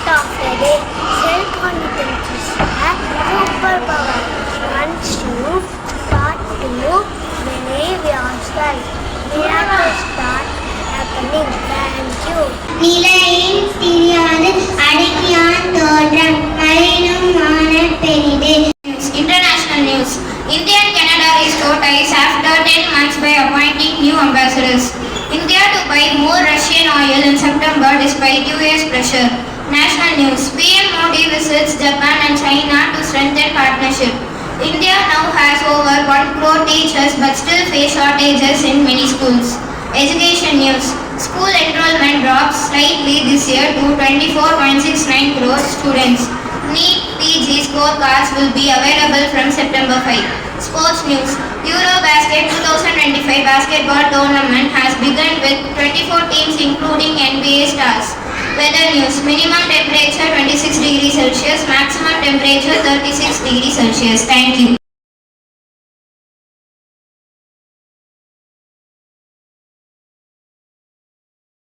of the day. Self-confidence is a superpower. Once you start to believe yourself, miracles start happening. Thank you. நிலையின் சிறியாது அடக்கியான் தோற்றம் மறையினும் மானப் பெரிது. International news. India and Canada restore ties after 10 months by appointing new ambassadors. India to buy more Russian oil in September despite US pressure. National news. PM Modi visits Japan and China to strengthen partnership. India now has over 1 crore teachers but still face shortages in many schools. Education news. School enrollment drops slightly this year to 24.69 crore students. NEET PG scorecards will be available from September 5. Sports news. Eurobasket 2025 basketball tournament has begun with 24 teams including NBA stars. Weather news. Minimum temperature 26 degrees Celsius, maximum temperature 36 degrees Celsius. Thank you.